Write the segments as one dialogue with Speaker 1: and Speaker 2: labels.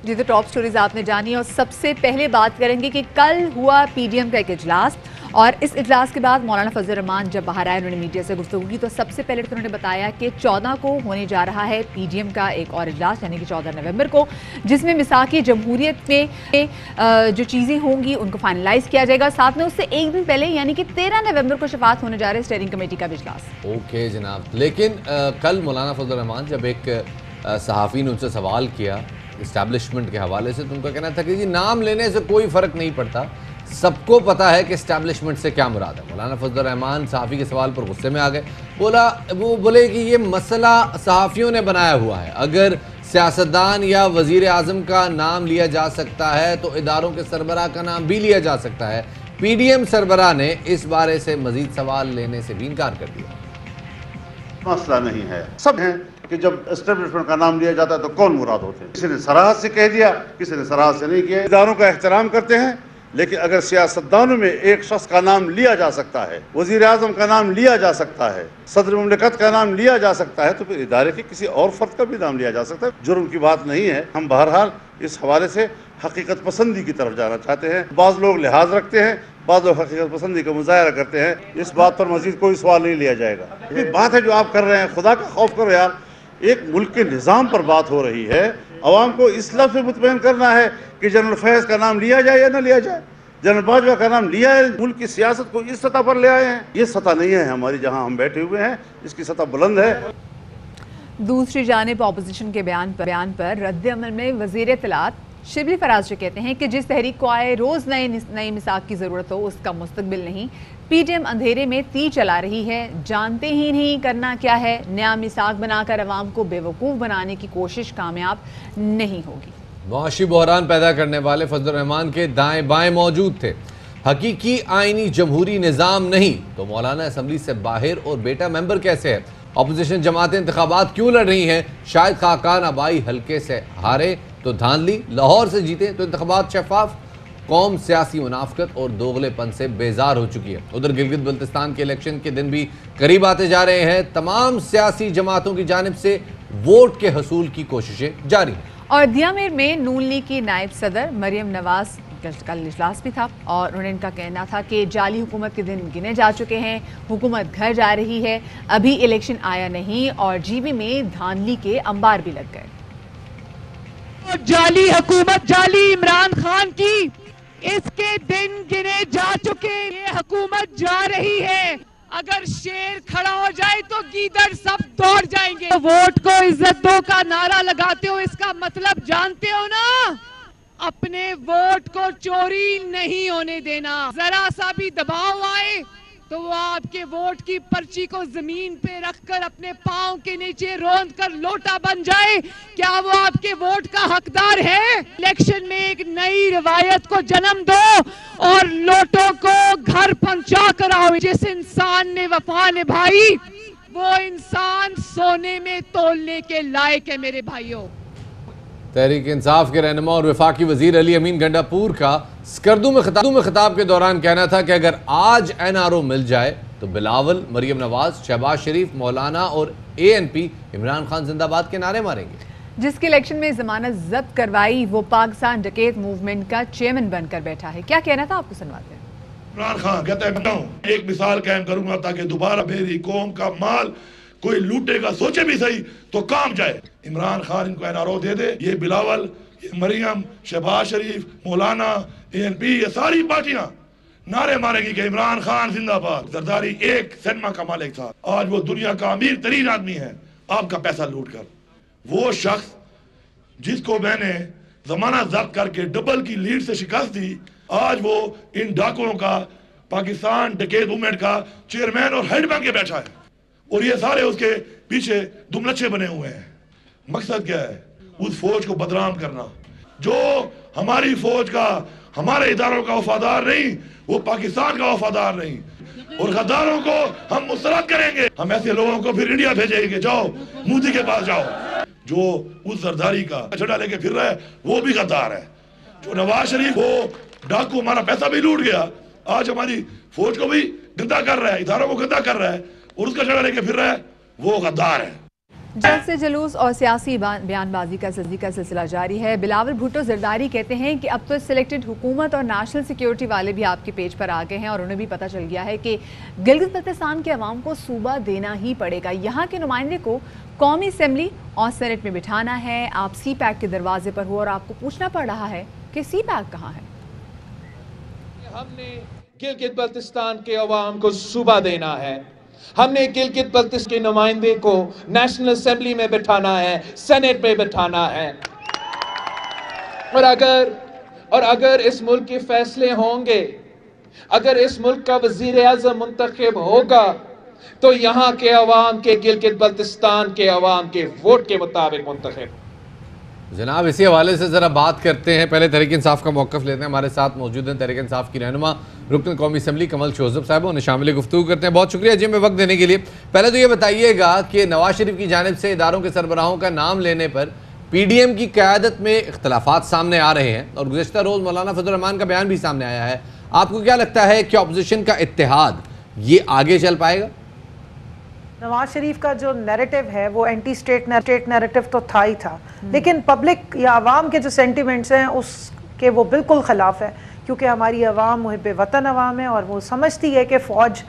Speaker 1: जी, तो top stories आपने जानी और सबसे पहले बात करेंगे कि कल हुआ पीडीएम का एक इजलास और इस इजलास के बाद मौलाना फजल रहमान जब बाहर आए उन्होंने मीडिया से गुफ्तगू की तो सबसे पहले तो उन्होंने बताया कि 14 को होने जा रहा है पीडीएम का एक और इजलास यानी कि 14 नवंबर को, जिसमें मिसाकी जमहूरियत में जो चीज़ें होंगी उनको फाइनलाइज किया जाएगा। साथ में उससे एक दिन पहले यानी कि 13 नवंबर को शफात होने जा रहे स्टीयरिंग कमेटी का इजलास।
Speaker 2: ओके जनाब, लेकिन कल मौलाना फजल रहमान जब एक सहाफ़ी ने उनसे सवाल किया इस्टेब्लिशमेंट के हवाले से तो उनका कहना था कि जी नाम लेने से कोई फ़र्क नहीं पड़ता, सबको पता है कि इस्टेब्लिशमेंट से क्या मुराद है। मौलाना फजल रहमान सहाफ़ी के सवाल पर गुस्से में आ गए, बोले कि ये मसला सहाफ़ियों ने बनाया हुआ है, अगर सियासतदान या वज़ीर आज़म का नाम लिया जा सकता है तो इदारों के सरबराह का नाम भी लिया जा सकता है। पीडीएम सरबराह ने इस बारे से मज़ीद सवाल लेने से भी इनकार कर दिया।
Speaker 3: मसला नहीं है, सब हैं कि जब एस्टेब्लिशमेंट का नाम लिया जाता है तो कौन मुराद होते हैं। किसी ने सराहत से कह दिया, किसी ने सराहत से नहीं किया। इदारों का एहतराम करते हैं, लेकिन अगर सियासतदानों में एक शख्स का नाम लिया जा सकता है, वजीर आजम का नाम लिया जा सकता है, सदर मुमलिकत का नाम लिया जा सकता है, तो फिर इदारे के किसी और फर्द का भी नाम लिया जा सकता है। जुर्म की बात नहीं है। हम बहरहाल इस हवाले से हकीकत पसंदी की तरफ जाना चाहते हैं। बाज़ लोग लिहाज रखते हैं, बाज़ लोग हकीकत पसंदी का मुजाहरा करते हैं। इस बात पर मजीद कोई सवाल नहीं लिया जाएगा। ये बात है जो आप कर रहे हैं, खुदा का खौफ करो यार। एक मुल्क के निज़ाम पर बात हो रही है, अवाम को इस लफ्ज़ से मुतमईन करना है कि जनरल फैज़ का नाम लिया जाए या न लिया जाए। जनरल बाजवा का नाम लिया है, मुल्क की सियासत को इस सतह पर ले आए हैं। ये सतह नहीं है हमारी जहां हम बैठे हुए हैं, इसकी सतह बुलंद है।
Speaker 1: दूसरी जानिब ऑपोजिशन के बयान पर रद्द-ए-अमल में वज़ीर इत्तलात शिबली फराज जो कहते हैं कि जिस तहरीक को आए रोज़ नई मिसाक की ज़रूरत हो, उसका मुस्तकबिल नहीं। पीडीएम अंधेरे में तीर चला रही है, जानते ही नहीं करना क्या है। नया मिसाक बनाकर अवाम को बेवकूफ़ बनाने की कोशिश कामयाब नहीं होगी।
Speaker 2: मुआशी बहरान पैदा करने वाले फजल रहमान के दाएं बाएं मौजूद थे। हकीकी आईनी जमहूरी निज़ाम नहीं तो मौलाना असम्बली से बाहर और बेटा मेंबर कैसे है। अपोजिशन जमातें इंतखाबात क्यों लड़ रही हैं। शायद खाकान आबाई हल्के से हारे तो धांधली, लाहौर से जीते तो इंतखाबात शफाफ। कौम सियासी मुनाफकत और दोगलेपन से बेजार हो चुकी है। उधर गिलगित बल्तिस्तान के इलेक्शन के दिन भी करीब आते जा रहे हैं। तमाम सियासी जमातों की जानिब से वोट के हसूल की कोशिशें जारी हैं।
Speaker 1: और दियामेर में नून लीग की नायब सदर मरियम नवाज कल इजलास भी था और उन्होंने इनका कहना था कि जाली हुकूमत के दिन गिने जा चुके हैं, हुकूमत घर जा रही है, अभी इलेक्शन आया नहीं और जीबी में धांधली के अंबार भी लग गए।
Speaker 4: जाली हुकूमत, जाली इमरान खान की, इसके दिन गिने जा चुके। ये हुकूमत जा रही है, अगर शेर खड़ा हो जाए तो गीदड़ सब दौड़ जाएंगे। तो वोट को इज्जत दो का नारा लगाते हो, इसका मतलब जानते हो ना, अपने वोट को चोरी नहीं होने देना। जरा सा भी दबाव आए तो वो आपके वोट की पर्ची को जमीन पे रखकर अपने पांव के नीचे रोंद कर लोटा बन जाए, क्या वो आपके वोट का हकदार है। इलेक्शन में एक नई रिवायत को जन्म दो और लोटों को घर पहुंचा कर आओ। जिस इंसान ने वफा निभाई वो इंसान सोने में तोलने के लायक है। मेरे भाइयों,
Speaker 2: तहरीक इंसाफ के रहनुमा और वफाकी वजीर अली अमीन गंडापुर का स्कर्दू में खिताब के दौरान कहना था कि अगर आज एनआरओ मिल जाए तो बिलावल, मरियम नवाज, शहबाज शरीफ, मौलाना और एएनपी इमरान खान जिंदाबाद के नारे मारेंगे।
Speaker 1: जिसके इलेक्शन में जमानत जब्त करवाई वो पाकिस्तान डकैत मूवमेंट का चेयरमैन बनकर बैठा है। क्या कहना था आपको सुनवाते हैं।
Speaker 5: इमरान खान कहता है बताऊं, एक मिसाल कायम करूंगा ताकि दोबारा मेरी कौम का माल कोई लूटेगा, सोचे भी सही तो काम जाए। इमरान खान इनको एनआरओ दे दे, ये बिलावल, ये मरियम, शहबाज शरीफ, मौलाना, एएनपी, ये सारी पार्टियां नारे मारेगी कि इमरान खान जिंदाबाद। जरदारी एक सिनेमा का मालिक था, आज वो दुनिया का अमीर तरीन आदमी है आपका पैसा लूट कर। वो शख्स जिसको मैंने जमानत जब्त करके डबल की लीड से शिकस्त दी, आज वो इन डाकुओं का, पाकिस्तान डकैत मूवमेंट का चेयरमैन और हेड बन के बैठा है और ये सारे उसके पीछे दुमलच्छे बने हुए हैं। मकसद क्या है? उस फौज को बदनाम करना जो हमारी फौज का, हमारे इदारों का वफादार नहीं, वो पाकिस्तान का वफादार नहीं, और गद्दारों को हम मुस्तरद करेंगे। हम ऐसे लोगों को फिर इंडिया भेजेंगे, जाओ मोदी के पास जाओ। जो उस जरदारी का झंडा लेके फिर रहा है वो भी गद्दार है। जो नवाज शरीफ वो डाकू हमारा पैसा भी लूट गया, आज हमारी फौज को भी गंदा कर रहा है, इदारों को गंदा कर रहा है और उसका झंडा लेके फिर रहा है, वो गद्दार है।
Speaker 1: जल्द से जुलूस और सियासी बयानबाजी का सिलसिला जारी है। बिलावल भुट्टो जरदारी कहते हैं कि अब तो सिलेक्टेड हुकूमत और नेशनल सिक्योरिटी वाले भी आपके पेज पर आ गए हैं और उन्हें भी पता चल गया है कि गिलगित बल्तिस्तान के अवाम को सूबा देना ही पड़ेगा। यहाँ के नुमाइंदे को कौमी असम्बली और सेनेट में बिठाना है। आप सी पैक के दरवाजे पर हो और आपको पूछना पड़ रहा है कि सी पैक कहाँ है।
Speaker 6: हमने गिलगित बल्तिस्तान के अवाम को सूबा देना है। हमने गिलगित बल्तिस्तान के नुमाइंदे को नेशनल असेंबली में बिठाना है, सेनेट में बिठाना है। और अगर इस मुल्क के फैसले होंगे, अगर इस मुल्क का वजीर आज़म मुंतखब होगा तो यहाँ के अवाम के गिलगित बल्तिस्तान के अवाम के वोट के मुताबिक मुंतखब।
Speaker 2: जनाब इसी हवाले से ज़रा बात करते हैं। पहले तहरीक इंसाफ का मौक़िफ़ लेते हैं। हमारे साथ मौजूद हैं तहरीक इंसाफ की रहनुमा रुकन कौमी असम्बली कमल शोज़ब साहब, उन्हें शामिल गुफ्तगू करते हैं। बहुत शुक्रिया जी में वक्त देने के लिए। पहले तो ये बताइएगा कि नवाज शरीफ की जानिब से इदारों के सरबराहों का नाम लेने पर PDM की क़यादत में इख्तलाफात सामने आ रहे हैं और गुज़श्ता रोज़ मौलाना फजल रहमान का बयान भी सामने आया है। आपको क्या लगता है कि अपोजिशन का इत्तेहाद ये आगे चल पाएगा?
Speaker 7: नवाज शरीफ का जो नैरेटिव है वो एंटी स्टेट नैरेटिव तो था ही था, लेकिन पब्लिक या आवाम के जो सेंटिमेंट्स हैं उसके वो बिल्कुल ख़िलाफ़ है, क्योंकि हमारी आवाम मुहिब वतन आवाम है और वो समझती है कि फ़ौज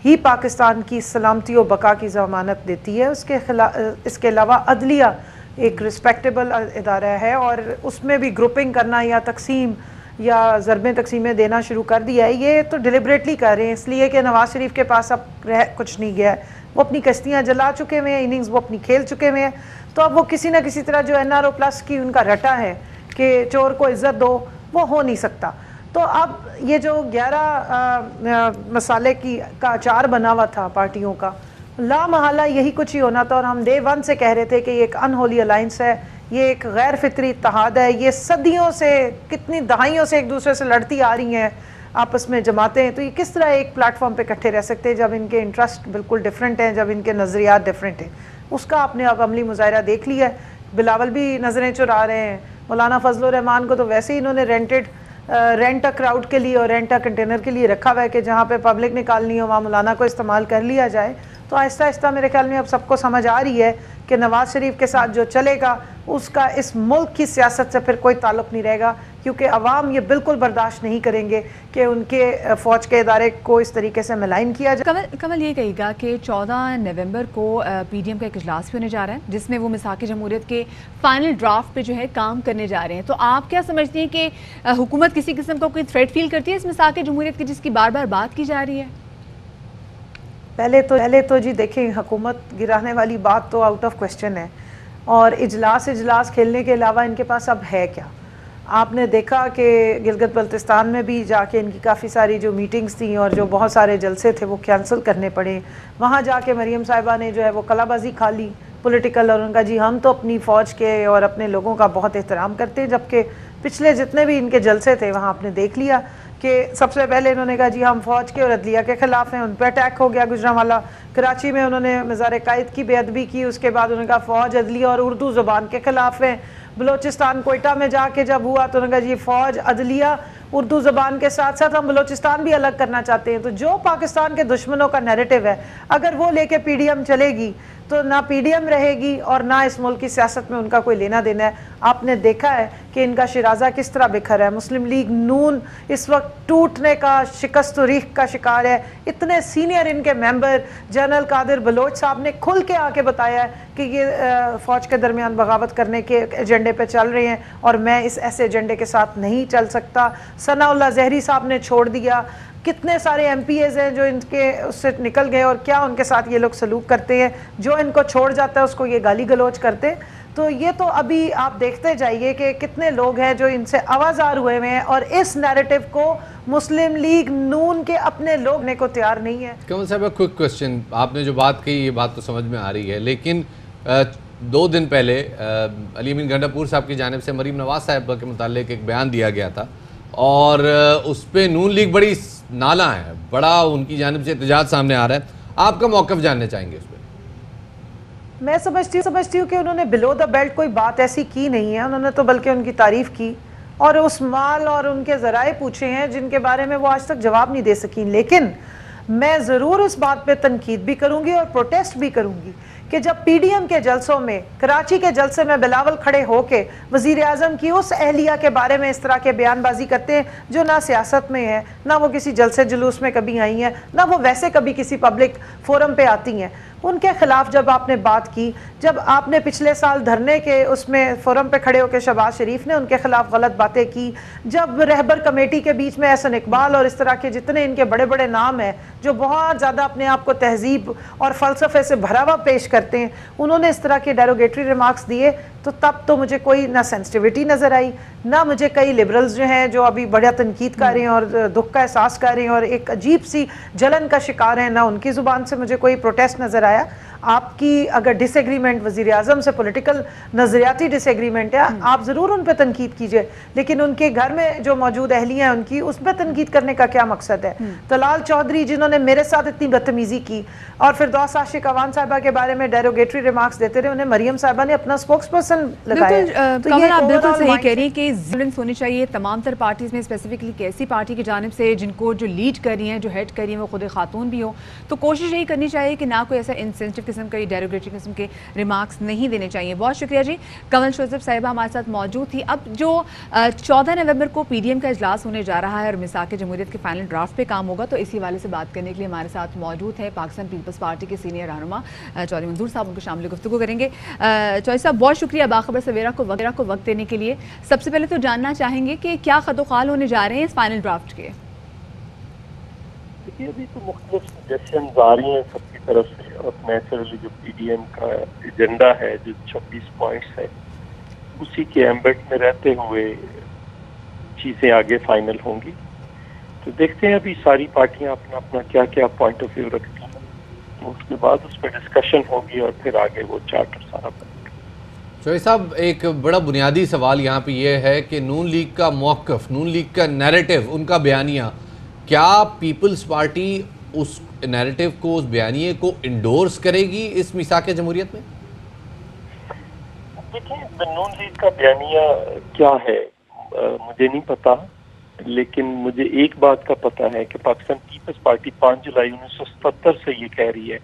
Speaker 7: ही पाकिस्तान की सलामती और बका की ज़मानत देती है। इसके अलावा अदलिया एक रिस्पेक्टेबल इदारा है और उसमें भी ग्रुपिंग करना या तकसीम या ज़रबें तकसीमें देना शुरू कर दिया है। ये तो डिलिबरेटली कर रहे हैं इसलिए कि नवाज शरीफ के पास अब कुछ नहीं गया है। वो अपनी कश्तियाँ जला चुके हुए हैं, इनिंग्स वो अपनी खेल चुके हुए हैं। तो अब वो किसी ना किसी तरह जो NRO प्लस की उनका रटा है कि चोर को इज्जत दो, वो हो नहीं सकता। तो अब ये जो 11 मसाले का अचार बना हुआ था पार्टियों का, ला महला यही कुछ ही होना था। और हम डे 1 से कह रहे थे कि ये एक अनहोली अलायंस है, ये एक गैर फितरी इत्तेहाद है, ये सदियों से कितनी दहाइयों से एक दूसरे से लड़ती आ रही हैं, आपस में जमाते हैं। तो ये किस तरह एक प्लेटफॉर्म पे इकट्ठे रह सकते हैं जब इनके इंटरेस्ट बिल्कुल डिफरेंट हैं, जब इनके नज़रियात डिफरेंट हैं। उसका आपने अब अमली मुजाहरा देख लिया है। बिलावल भी नज़रें चुरा रहे हैं, मौलाना फजल रहमान को तो वैसे ही इन्होंने रेंट अ क्राउड के लिए और रेंट अ कंटेनर के लिए रखा हुआ है कि जहाँ पे पब्लिक निकालनी हो वहाँ मौलाना को इस्तेमाल कर लिया जाए। तो आहिस्ता आहिस्ता मेरे ख्याल में अब सबको समझ आ रही है कि नवाज शरीफ के साथ जो चलेगा उसका इस मुल्क की सियासत से फिर कोई ताल्लुक़ नहीं रहेगा, क्योंकि अवाम ये बिल्कुल बर्दाश्त नहीं करेंगे कि उनके फ़ौज के इदारे को इस तरीके से मलाइन किया जाए।
Speaker 1: कमल ये कहेगा कि 14 नवंबर को PDM का एक इजलास भी होने जा रहा है जिसमें वो मिसाक जमहूरियत के फाइनल ड्राफ्ट पे जो है काम करने जा रहे हैं। तो आप क्या समझती हैं कि हुकूमत किसी किस्म का कोई थ्रेट फील करती है इस मिसाक जमहूरियत की जिसकी बार बार बात की जा रही है?
Speaker 7: पहले तो जी देखें, हुकूमत गिराने वाली बात तो आउट ऑफ क्वेश्चन है और इजलास खेलने के अलावा इनके पास अब है क्या। आपने देखा कि गिलगित बल्तिस्तान में भी जाके इनकी काफ़ी सारी जो मीटिंग्स थी और जो बहुत सारे जलसे थे वो कैंसिल करने पड़े। वहाँ जाके मरीम साहिबा ने जो है वो कलाबाजी खा ली पॉलिटिकल, और उनका जी हम तो अपनी फ़ौज के और अपने लोगों का बहुत एहतराम करते हैं। जबकि पिछले जितने भी इनके जलसे थे वहाँ आपने देख लिया कि सबसे पहले इन्होंने कहा जी हम फ़ौज के और अदलिया के ख़िलाफ़ हैं, उन पर अटैक हो गया गुजरांवाला। कराची में उन्होंने मज़ार कायद की बेअदबी की, उसके बाद उन्होंने कहा फ़ौज अदलिया और उर्दू ज़ुबान के ख़िलाफ़ हैं। बलोचिस्तान कोयटा में जाके जब हुआ तो उन्होंने कहा जी फ़ौज अदलिया उर्दू ज़बान के साथ साथ हम बलोचिस्तान भी अलग करना चाहते हैं। तो जो पाकिस्तान के दुश्मनों का नैरेटिव है अगर वो लेके PDM चलेगी तो ना PDM रहेगी और ना इस मुल्क की सियासत में उनका कोई लेना देना है। आपने देखा है कि इनका शिराजा किस तरह बिखर है। मुस्लिम लीग नून इस वक्त टूटने का, शिकस्त रीख का शिकार है। इतने सीनियर इनके मेंबर जनरल कादिर बलोच साहब ने खुल के आके बताया है कि ये फ़ौज के दरमियान बगावत करने के एजेंडे पे चल रहे हैं और मैं इस ऐसे एजेंडे के साथ नहीं चल सकता। सनाउल्लाह ज़हरी साहब ने छोड़ दिया। कितने सारे MPAs हैं जो इनके उससे निकल गए और क्या उनके साथ ये लोग सलूक करते हैं। जो इनको छोड़ जाता है उसको ये गाली गलौज करते। तो ये तो अभी आप देखते जाइए कि कितने लोग हैं जो इनसे आवाज़ार हुए हुए हैं और इस नैरेटिव को मुस्लिम लीग नून के अपने लोग ने को तैयार नहीं है।
Speaker 2: कमल साहब, क्विक क्वेश्चन, आपने जो बात कही ये बात तो समझ में आ रही है, लेकिन 2 दिन पहले अली अमीन गंडापुर साहब की जानिब से मरीम नवाज साहब के मुतालिक एक बयान दिया गया था और उस पर नून लीग बड़ी नाला है, बड़ा उनकी जानिब से एहतजाज सामने आ रहा है। आपका मौक़िफ़ जानना चाहेंगे उस पर?
Speaker 7: मैं समझती हूँ कि उन्होंने बिलो द बेल्ट कोई बात ऐसी की नहीं है। उन्होंने तो बल्कि उनकी तारीफ़ की और उस माल और उनके ज़राए पूछे हैं जिनके बारे में वो आज तक जवाब नहीं दे सकी। लेकिन मैं ज़रूर इस बात पे तनकीद भी करूँगी और प्रोटेस्ट भी करूँगी कि जब पीडीएम के जलसों में, कराची के जलसे में बिलावल खड़े होके वजीर आजम की उस अहलिया के बारे में इस तरह के बयानबाजी करते हैं जो ना सियासत में है, ना वो किसी जलसे जुलूस में कभी आई हैं, ना वो वैसे कभी किसी पब्लिक फोरम पे आती हैं, उनके खिलाफ जब आपने बात की, जब आपने पिछले साल धरने के उसमें फोरम पे खड़े होकर शहबाज शरीफ ने उनके खिलाफ गलत बातें की, जब रहबर कमेटी के बीच में एहसन इकबाल और इस तरह के जितने इनके बड़े बड़े नाम हैं जो बहुत ज़्यादा अपने आप को तहजीब और फ़लसफ़े से भरा हुआ पेश करते हैं, उन्होंने इस तरह के डेरोगेटरी रिमार्क्स दिए, तो तब तो मुझे कोई ना सेंसिटिविटी नज़र आई, ना मुझे कई लिबरल्स जो हैं जो अभी बड़ा तनकीद कर रहे हैं और दुख का एहसास कर रहे हैं और एक अजीब सी जलन का शिकार हैं, ना उनकी ज़ुबान से मुझे कोई प्रोटेस्ट नज़र आया। आपकी अगर डिसएग्रीमेंट वज़ीर आज़म से पॉलिटिकल नज़रियाती डिसएग्रीमेंट है, आप ज़रूर उन पर तनकीद कीजिए, लेकिन उनके घर में जो मौजूद अहलियाँ हैं उनकी उस पर तनकीद करने का क्या मकसद है? तलाल चौधरी जिन्होंने मेरे साथ इतनी बदतमीज़ी की और फिर फिरदौस आशिक अवान साहिबा के बारे में डेरोगेटरी रिमार्क्स देते रहे, उन्हें मरियम साहिबा ने अपना स्पोक्स पर्सन लगाया।
Speaker 1: तो ये आप बिल्कुल सही कह रही हैं कि विजिलेंस होनी चाहिए तमाम तर पार्टीज में, स्पेसिफिकली एक ऐसी पार्टी की जानिब से जिनको जो लीड कर रही हैं, जो हेड कर रही हैं, वो खुद खातून भी हो, तो कोशिश यही करनी चाहिए कि ना कोई ऐसा इंसेंसिटिव किस्म का, डेरोगेटरी किस्म के रिमार्क्स नहीं देने चाहिए। बहुत शुक्रिया जी। कमल शोजब साहिबा हमारे साथ मौजूद थी। अब जो 14 नवंबर को पीडीएम का इजलास होने जा रहा है और मिसाक जमहूरियत के फाइनल ड्राफ्ट पे काम होगा, तो इसी वाले से बात करने के लिए हमारे साथ मौजूद है पाकिस्तान पीपल्स पार्टी के सीनियर रहनुमा चौधरी मंजूर साहब, उनको शामिल गुफ्तगू करेंगे। चौधरी साहब बहुत शुक्रिया बाखबर सवेरा को वक्त देने के लिए। सबसे पहले तो जानना चाहेंगे कि क्या खतोखाल होने जा रहे हैं इस फाइनल ड्राफ्ट के?
Speaker 8: देखिए अभी तो मुख्तलिफ सजेशंस आ रही हैं सबकी तरफ से और नेचुरली जो पीडीएम का एजेंडा है जो 26 पॉइंट्स है उसी के एम्बेड में रहते हुए चीज़ें आगे फाइनल होंगी। तो देखते हैं अभी सारी पार्टियां अपना अपना क्या क्या पॉइंट ऑफ व्यू रखती हैं, तो उसके बाद उस पर डिस्कशन होगी और फिर आगे वो चार्टर सारा बनेगा।
Speaker 2: चौधरी साहब एक बड़ा बुनियादी सवाल यहाँ पे ये है कि नून लीग का मौक़िफ़, नून लीग का नैरेटिव, उनका बयानिया, क्या पीपल्स पार्टी उस नैरेटिव को, उस बयानिए को इंडोर्स करेगी इस मिसाक जमहूरियत में?
Speaker 8: देखिए नून लीग का बयानिया क्या है मुझे नहीं पता, लेकिन मुझे एक बात का पता है कि पाकिस्तान पीपल्स पार्टी 5 जुलाई 1977 से ये कह रही है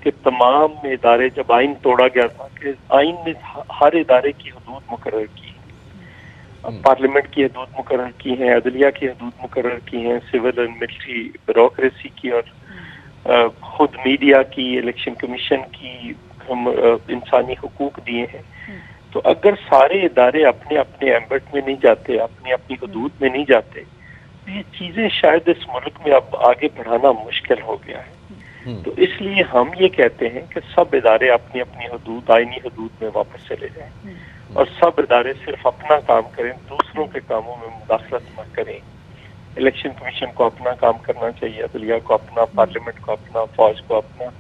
Speaker 8: कि तमाम इदारे, जब आइन तोड़ा गया था कि आइन में हर इदारे की हदूद मुकर्रर की, पार्लियामेंट की हदूद मुकर्रर की हैं, अदलिया की हदूद मुकर्रर की हैं, सिविल एंड मिलिट्री ब्यूरोक्रेसी की और खुद मीडिया की, इलेक्शन कमीशन की, हम इंसानी हुकूक दिए हैं। तो अगर सारे इदारे अपने अपने एम्बेट में नहीं जाते, अपनी अपनी हदूद में नहीं जाते, तो ये चीज़ें शायद इस मुल्क में अब आगे बढ़ाना मुश्किल हो गया है। तो इसलिए हम ये कहते हैं कि सब इदारे अपनी अपनी हदूद, आईनी हदूद में वापस चले जाएं और सब इदारे सिर्फ अपना काम करें, दूसरों के कामों में मुदाखलत न करें। इलेक्शन कमीशन को अपना काम करना चाहिए, अदलिया को अपना, पार्लियामेंट को अपना, फौज को अपना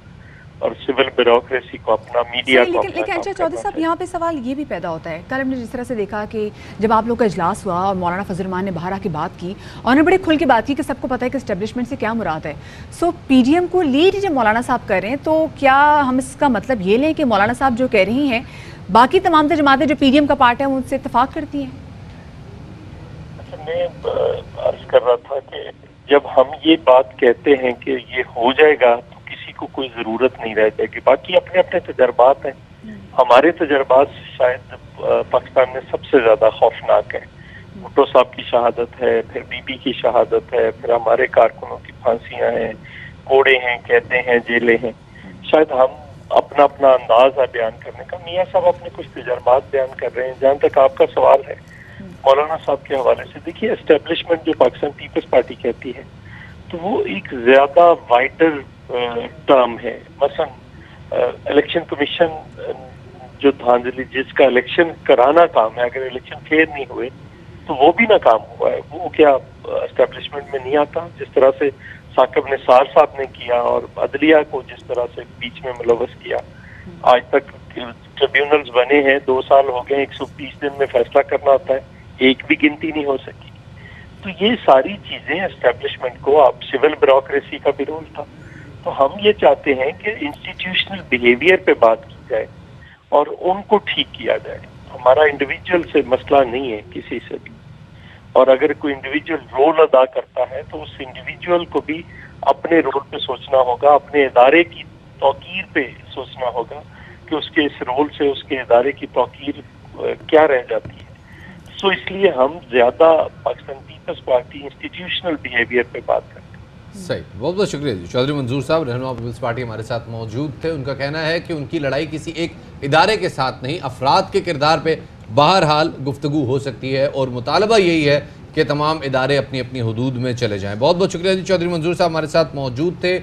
Speaker 8: और सिविल ब्यूरोक्रेसी को अपना, मीडिया को अपना।
Speaker 1: लेकिन अच्छा चौधरी साहब यहाँ पे सवाल ये भी पैदा होता है, कल हमने जिस तरह से देखा कि जब आप लोग का इजलास हुआ और मौलाना फजल रहमान ने बाहर आके बात की और उन्होंने बड़े खुल के बात की कि सबको पता है कि एस्टेब्लिशमेंट से क्या मुराद है। सो पीडीएम को लीड जब मौलाना साहब कर रहे हैं, तो क्या हम इसका मतलब ये लें कि मौलाना साहब जो कह रही हैं बाकी तमाम जमातें जो पीडीएम का पार्ट है उनसे इत्तेफाक करती हैं?
Speaker 8: अच्छा, मैं अर्ज कर रहा था कि जब हम ये बात कहते हैं कि ये हो जाएगा तो किसी को कोई जरूरत नहीं रह जाएगी। बाकी अपने अपने तजर्बात हैं, हमारे तजर्बात शायद पाकिस्तान में सबसे ज्यादा खौफनाक है। भुट्टो साहब की शहादत है, फिर बीबी की शहादत है, फिर हमारे कारकुनों की फांसियां हैं, कोड़े हैं, कहते हैं, जेलें हैं। शायद हम अपना अपना अंदाज है बयान करने का। मियाँ साहब अपने कुछ तजर्बात बयान कर रहे हैं। जहाँ तक आपका सवाल है मौलाना साहब के हवाले से, देखिए एस्टेब्लिशमेंट जो पाकिस्तान पीपल्स पार्टी कहती है तो वो एक ज्यादा वाइडर टर्म है। मसलन इलेक्शन कमीशन जो धांधली, जिसका इलेक्शन कराना काम है, अगर इलेक्शन फेयर नहीं हुए तो वो भी नाकाम हुआ है, वो क्या एस्टेब्लिशमेंट में नहीं आता? जिस तरह से साकिब निसार साहब ने किया और अदलिया को जिस तरह से बीच में मुलव्वस किया, आज तक ट्रिब्यूनल्स बने हैं, 2 साल हो गए, 120 दिन में फैसला करना होता है, एक भी गिनती नहीं हो सकी। तो ये सारी चीजें एस्टेब्लिशमेंट को, अब सिविल ब्यूरोक्रेसी का भी रोल था। तो हम ये चाहते हैं कि इंस्टीट्यूशनल बिहेवियर पे बात की जाए और उनको ठीक किया जाए। हमारा इंडिविजुअल से मसला नहीं है किसी से भी, और अगर कोई इंडिविजुअल रोल अदा करता है तो उस इंडिविजुअल को भी अपने रोल पे सोचना होगा, अपने इदारे की तौकीर पे सोचना होगा कि उसके इस रोल से उसके इदारे की तौकीर क्या रह जाती है। सो इसलिए हम ज्यादा Pakistan Peoples Party institutional behaviour पे बात करते हैं।
Speaker 2: सही, बहुत बहुत शुक्रिया जी। चौधरी मंजूर साहब रहनुमा पीपल्स पार्टी हमारे साथ मौजूद थे। उनका कहना है कि उनकी लड़ाई किसी एक इदारे के साथ नहीं, अफराद के किरदार पे बहरहाल गुफ्तगू हो सकती है और मुतालबा यही है कि तमाम इदारे अपनी अपनी हदूद में चले जाएं। बहुत बहुत शुक्रिया जी। चौधरी मंजूर साहब हमारे साथ मौजूद थे।